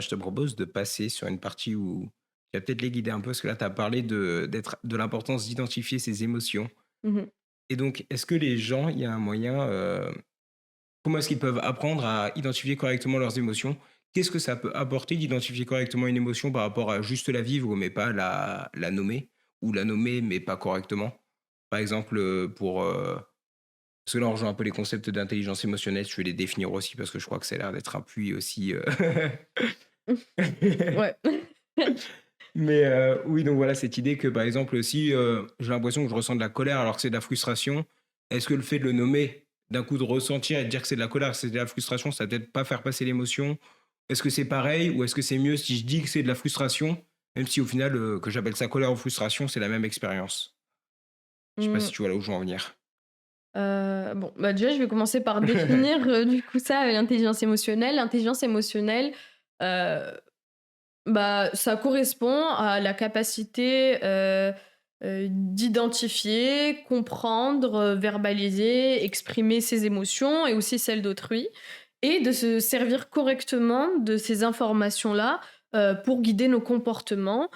Je te propose de passer sur une partie où tu vas peut-être les guider un peu, parce que là, tu as parlé de l'importance d'identifier ses émotions. Mmh mh. Et donc, est-ce que les gens, il y a un moyen, comment est-ce qu'ils peuvent apprendre à identifier correctement leurs émotions? Qu'est-ce que ça peut apporter d'identifier correctement une émotion par rapport à juste la vivre, mais pas la nommer? Ou la nommer, mais pas correctement? Par exemple, parce que là, on rejoint un peu les concepts d'intelligence émotionnelle, je vais les définir aussi parce que je crois que ça a l'air d'être un puits aussi, Ouais. Mais oui, donc voilà, cette idée que, par exemple, si, j'ai l'impression que je ressens de la colère alors que c'est de la frustration, est-ce que le fait de le nommer, d'un coup de ressentir et de dire que c'est de la colère, c'est de la frustration, ça va peut-être pas faire passer l'émotion? Est-ce que c'est pareil ou est-ce que c'est mieux si je dis que c'est de la frustration, même si au final, que j'appelle ça colère ou frustration, c'est la même expérience? Je sais pas si Mmh, tu vois là où je veux en venir? bon, bah, déjà, je vais commencer par définir, du coup, ça, l'intelligence émotionnelle. L'intelligence émotionnelle, heu, bah, ça correspond à la capacité, d'identifier, comprendre, verbaliser, exprimer ses émotions et aussi celles d'autrui et de se servir correctement de ces informations-là, pour guider nos comportements,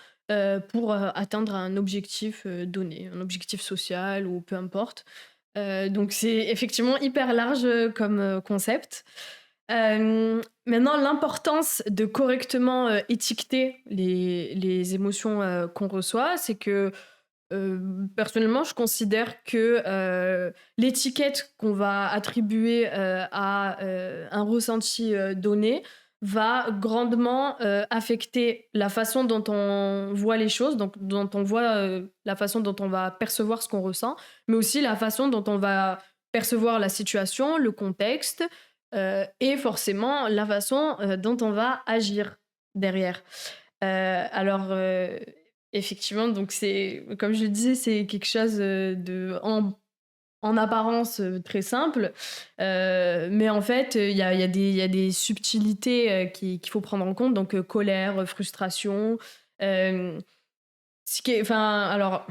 pour, atteindre un objectif, donné, un objectif social ou peu importe. Donc c'est effectivement hyper large, comme, concept. Maintenant l'importance de correctement, étiqueter les émotions, qu'on reçoit, c'est que, personnellement je considère que, l'étiquette qu'on va attribuer, à, un ressenti, donné va grandement, affecter la façon dont on voit les choses, donc dont on voit, la façon dont on va percevoir ce qu'on ressent, mais aussi la façon dont on va percevoir la situation, le contexte, et forcément la façon, dont on va agir derrière. Alors, effectivement, donc c'est comme je le disais, c'est quelque chose, de en apparence, très simple, mais en fait, il y a des subtilités, qu'il faut prendre en compte, donc colère, frustration, hem, ce qui est enfin, alors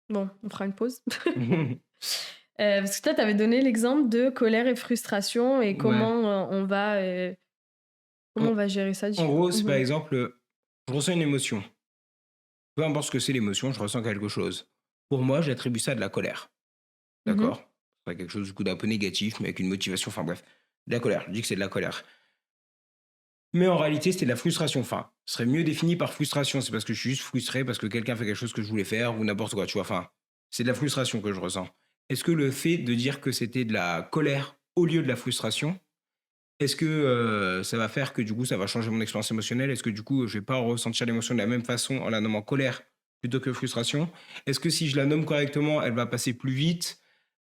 bon, on fera une pause. Parce que toi, tu avais donné l'exemple de colère et frustration et Ouais. comment En on va gérer ça en du coup? gros, c'est par Mmh. exemple, je ressens une émotion. Peu importe ce que c'est l'émotion, je ressens quelque chose. Pour moi, j'attribue ça à de la colère. Mmh. D'accord? C'est quelque chose du coup d'un peu négatif, mais avec une motivation, enfin bref, de la colère. Je dis que c'est de la colère. Mais en réalité, c'était de la frustration. Enfin, ce serait mieux défini par frustration. C'est parce que je suis juste frustré parce que quelqu'un fait quelque chose que je voulais faire ou n'importe quoi, tu vois. Enfin, c'est de la frustration que je ressens. Est-ce que le fait de dire que c'était de la colère au lieu de la frustration, est-ce que ça va faire que du coup ça va changer mon expérience émotionnelle? Est-ce que du coup je vais pas ressentir l'émotion de la même façon en la nommant colère plutôt que frustration? Est-ce que si je la nomme correctement, elle va passer plus vite?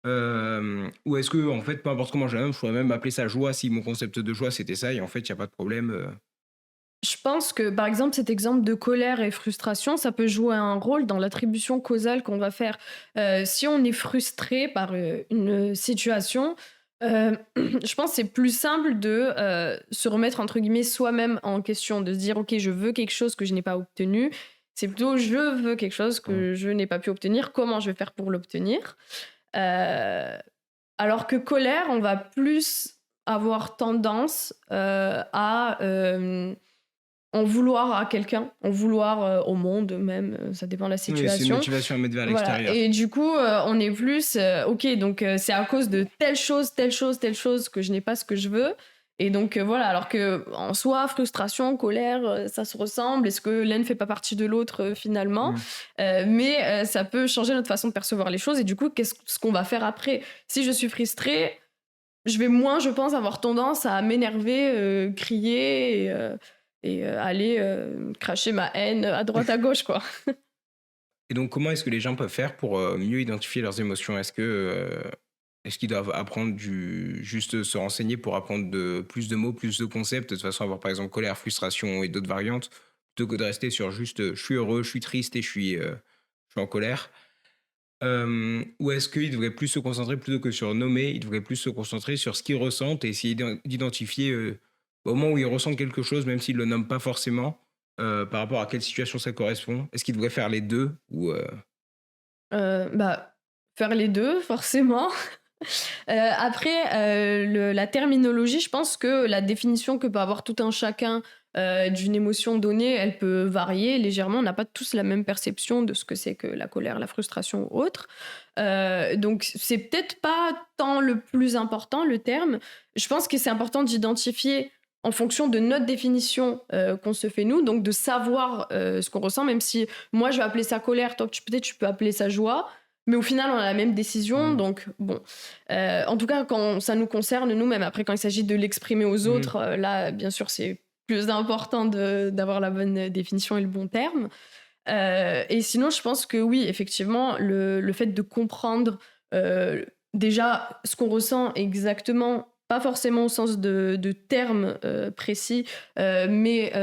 Ou est-ce que en fait, peu importe comment je la nomme, je pourrais même appeler ça joie si mon concept de joie c'était ça et en fait il y a pas de problème, Je pense que, par exemple, cet exemple de colère et frustration, ça peut jouer un rôle dans l'attribution causale qu'on va faire. Si on est frustré par, une situation, je pense que c'est plus simple de, se remettre entre guillemets «soi-même en question», de se dire: «OK, je veux quelque chose que je n'ai pas obtenu». C'est plutôt: «Je veux quelque chose Mmh. que je n'ai pas pu obtenir, comment je vais faire pour l'obtenir?» Heu, alors que colère, on va plus avoir tendance, à, en vouloir à quelqu'un, en vouloir, au monde même, ça dépend de la Oui, c'est une situation. motivation à mettre vers Voilà l'extérieur. et du coup, on est plus, OK donc c'est à cause de telle chose, telle chose, telle chose que je n'ai pas ce que je veux et donc voilà. Alors que en soi, frustration, colère, ça se ressemble. Est-ce que l'un ne fait pas partie de l'autre, finalement? Mmh. Mais ça peut changer notre façon de percevoir les choses et du coup, qu'est-ce ce qu'on va faire après? Si je suis frustrée, je vais moins, je pense, avoir tendance à m'énerver, crier et aller, cracher ma haine à droite à gauche, quoi. Et donc comment est-ce que les gens peuvent faire pour, mieux identifier leurs émotions? Est-ce qu'ils doivent apprendre du juste se renseigner pour apprendre plus de mots, plus de concepts, de façon à avoir par exemple colère, frustration et d'autres variantes, plutôt que de rester sur juste, je suis heureux, je suis triste et je suis en colère? Ou est-ce qu'ils devraient plus se concentrer plutôt que sur nommer, ils devraient plus se concentrer sur ce qu'ils ressentent et essayer d'identifier, au moment où ils ressentent quelque chose, même s'ils le nomment pas forcément, par rapport à quelle situation ça correspond? Est-ce qu'ils devraient faire les 2 ou? Bah, faire les 2 forcément. Après, la terminologie, je pense que la définition que peut avoir tout un chacun d'une émotion donnée, elle peut varier légèrement. On n'a pas tous la même perception de ce que c'est que la colère, la frustration ou autre. Donc, c'est peut-être pas tant le plus important, le terme. Je pense que c'est important d'identifier en fonction de notre définition qu'on se fait nous, donc de savoir ce qu'on ressent, même si moi je vais appeler ça colère, toi peut-être tu peux appeler ça joie, mais au final on a la même décision, Mmh. donc bon. En tout cas, quand ça nous concerne nous-mêmes, après quand il s'agit de l'exprimer aux Mmh. autres, là bien sûr c'est plus important d'avoir la bonne définition et le bon terme. Et sinon, je pense que oui, effectivement, le fait de comprendre déjà ce qu'on ressent exactement, pas forcément au sens de termes précis, mais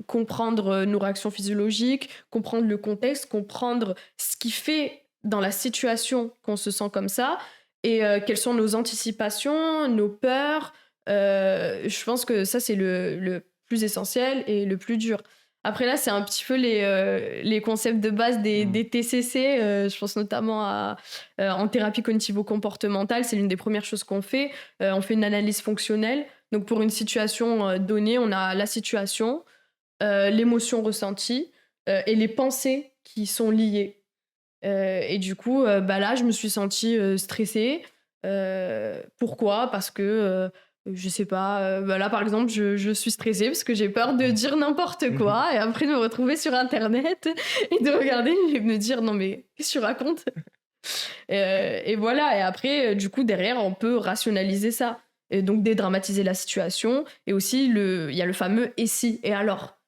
comprendre nos réactions physiologiques, comprendre le contexte, comprendre ce qui fait dans la situation qu'on se sent comme ça, et quelles sont nos anticipations, nos peurs. Je pense que ça, c'est le plus essentiel et le plus dur. Après là, c'est un petit peu les concepts de base Mmh. des TCC. Je pense notamment en thérapie cognitivo-comportementale, c'est l'une des premières choses qu'on fait. On fait une analyse fonctionnelle. Donc pour une situation donnée, on a la situation, l'émotion ressentie et les pensées qui sont liées. Et du coup, bah là, je me suis sentie stressée. Pourquoi? Parce que, je sais pas, bah là, par exemple, je suis stressée parce que j'ai peur de dire n'importe Mmh. quoi et après de me retrouver sur internet et de regarder et de me dire: «Non mais qu'est-ce que tu racontes?» Et voilà, et après, du coup, derrière, on peut rationaliser ça et donc dédramatiser la situation, et aussi il y a le fameux «et si et alors?»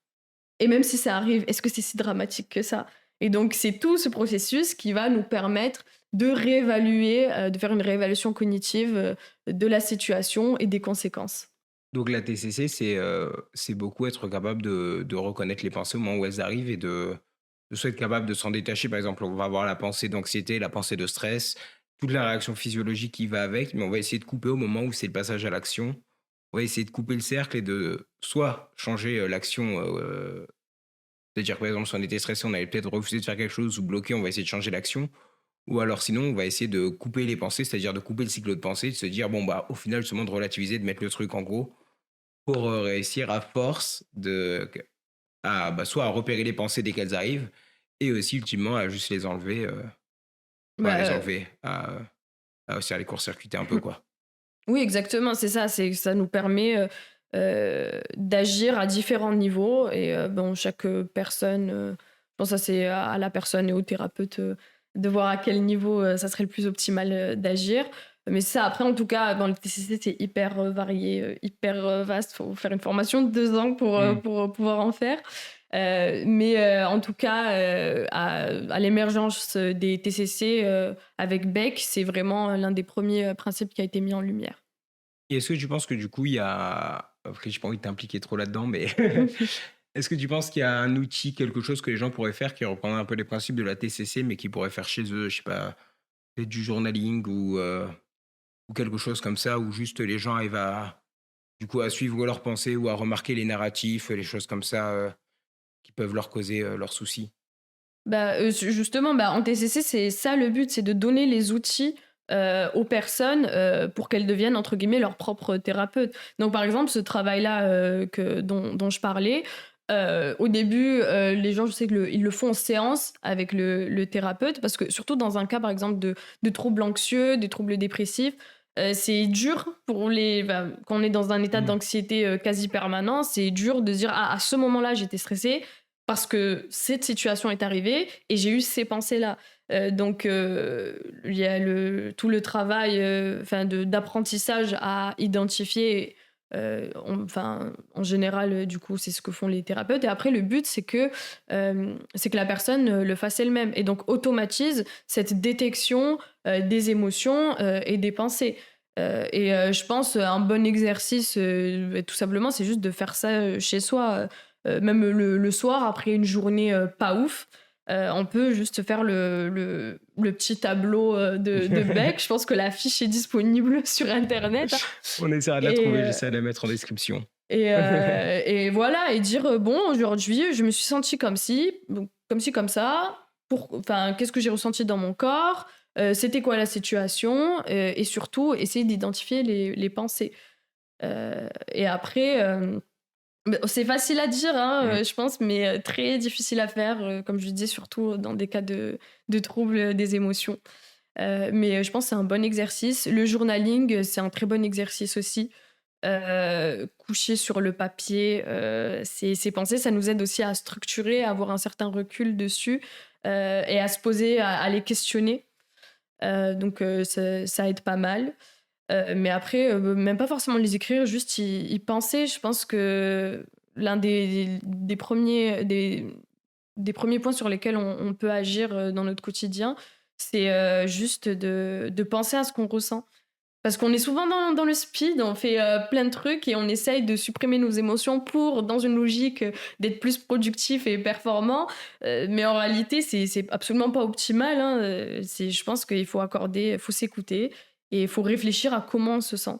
Et même si ça arrive, est-ce que c'est si dramatique que ça? Et donc c'est tout ce processus qui va nous permettre de réévaluer, de faire une réévaluation cognitive, de la situation et des conséquences. Donc la TCC, c'est beaucoup être capable de reconnaître les pensées au moment où elles arrivent et de soit être capable de s'en détacher. Par exemple, on va avoir la pensée d'anxiété, la pensée de stress, toute la réaction physiologique qui va avec, mais on va essayer de couper au moment où c'est le passage à l'action. On va essayer de couper le cercle et de soit changer, l'action, c'est-à-dire, par exemple, si on était stressé, on allait peut-être refuser de faire quelque chose ou bloqué, on va essayer de changer l'action. Ou alors sinon, on va essayer de couper les pensées, c'est-à-dire de couper le cycle de pensée, de se dire: «Bon, bah, au final, justement, de relativiser, de mettre le truc en gros». Pour, réussir à force bah, soit à repérer les pensées dès qu'elles arrivent et aussi ultimement à juste les enlever, enfin les Bah, enlever, à aussi à les court-circuiter un peu, quoi. oui, exactement, c'est ça, ça nous permet, d'agir à différents niveaux, et bon, chaque personne, je pense que ça c'est à la personne et au thérapeute, de voir à quel niveau, ça serait le plus optimal, d'agir. Mais ça, après, en tout cas, dans le TCC, c'est hyper, varié, hyper, vaste. Faut faire une formation de 2 ans Mmh. pour pouvoir en faire. Mais en tout cas, à l'émergence des TCC, avec Beck, c'est vraiment l'un des premiers principes qui a été mis en lumière. Et est-ce que tu penses que du coup, il y a après j'ai pas envie de t'impliquer trop là-dedans, mais est-ce que tu penses qu'il y a un outil, quelque chose que les gens pourraient faire qui reprendrait un peu les principes de la TCC, mais qui pourraient faire chez eux, je sais pas, peut-être du journaling ou quelque chose comme ça, où juste les gens arrivent à du coup, à suivre leurs pensées ou à remarquer les narratifs, les choses comme ça, qui peuvent leur causer, leurs soucis? Bah, justement, bah, en TCC, c'est ça le but, c'est de donner les outils, aux personnes, pour qu'elles deviennent entre guillemets «leurs propres thérapeutes». Donc par exemple, ce travail-là, dont je parlais, au début, les gens, je sais que ils le font en séance avec le thérapeute, parce que surtout dans un cas par exemple de troubles anxieux, des troubles dépressifs, c'est dur pour quand on est dans un état Mmh. d'anxiété, quasi permanent, c'est dur de se dire: «Ah, à ce moment-là, j'étais stressé parce que cette situation est arrivée et j'ai eu ces pensées-là». Donc il y a tout le travail, enfin d'apprentissage à identifier, en général, du coup, c'est ce que font les thérapeutes, et après le but, c'est que la personne, le fasse elle-même et donc automatise cette détection, des émotions, et des pensées. Et je pense, un bon exercice, tout simplement, c'est juste de faire ça, chez soi, même le soir après une journée, pas ouf, on peut juste faire le petit tableau, de Beck. Je pense que la fiche est disponible sur internet, hein, On essaiera de la et trouver, j'essaie de la mettre en description. et voilà, et dire, «Bon, aujourd'hui, je me suis sentie comme ci, donc comme ci, comme ça. Qu'est-ce que j'ai ressenti dans mon corps? c'était quoi la situation, et surtout essayer d'identifier les pensées. Et après, c'est facile à dire, hein, Mmh. je pense, mais très difficile à faire, comme je disais, surtout dans des cas de troubles des émotions. Mais je pense que c'est un bon exercice. Le journaling, c'est un très bon exercice aussi. Coucher sur le papier, ses pensées, ça nous aide aussi à structurer, à avoir un certain recul dessus, et à se poser, à les questionner. Donc ça aide pas mal. Mais après, même pas forcément les écrire, juste y penser. Je pense que l'un des premiers points sur lesquels on peut agir, dans notre quotidien, c'est, juste de penser à ce qu'on ressent. Parce qu'on est souvent dans le speed, on fait, plein de trucs et on essaye de supprimer nos émotions pour, dans une logique, d'être plus productif et performant, mais en réalité, c'est absolument pas optimal, hein, je pense qu'il faut s'écouter et il faut réfléchir à comment on se sent.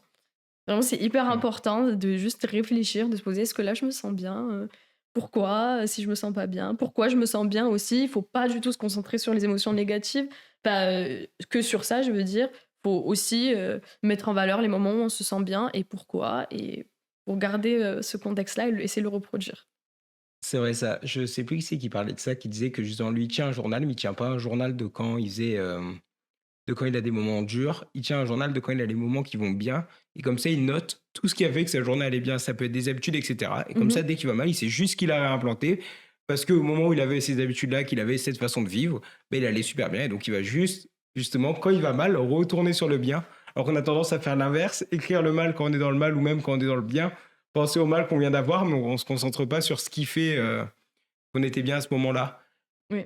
Vraiment, c'est hyper Mmh. important de juste réfléchir, de se poser: «Est-ce que là, je me sens bien? Pourquoi? Si je me sens pas bien, pourquoi je me sens bien aussi?» Il faut pas du tout se concentrer sur les émotions négatives, pas, que sur ça, je veux dire. Faut aussi, mettre en valeur les moments où on se sent bien et pourquoi, et pour garder, ce contexte-là et essayer de le reproduire. C'est vrai ça. Je sais plus qui c'est qui parlait de ça, qui disait que justement lui, il tient un journal, mais il tient pas un journal de quand il faisait, de quand il a des moments durs. Il tient un journal de quand il a les moments qui vont bien et comme ça, il note tout ce qui a fait que sa journée allait bien. Ça peut être des habitudes et cetera et comme Mmh. ça, dès qu'il va mal, il sait juste ce qu'il a réimplanté parce qu'au moment où il avait ces habitudes-là, qu'il avait cette façon de vivre, ben il allait super bien et donc il va justement, quand il va mal, retourner sur le bien. Alors qu'on a tendance à faire l'inverse, écrire le mal quand on est dans le mal ou même quand on est dans le bien, penser au mal qu'on vient d'avoir, mais on se concentre pas sur ce qui fait, qu'on était bien à ce moment-là. Oui.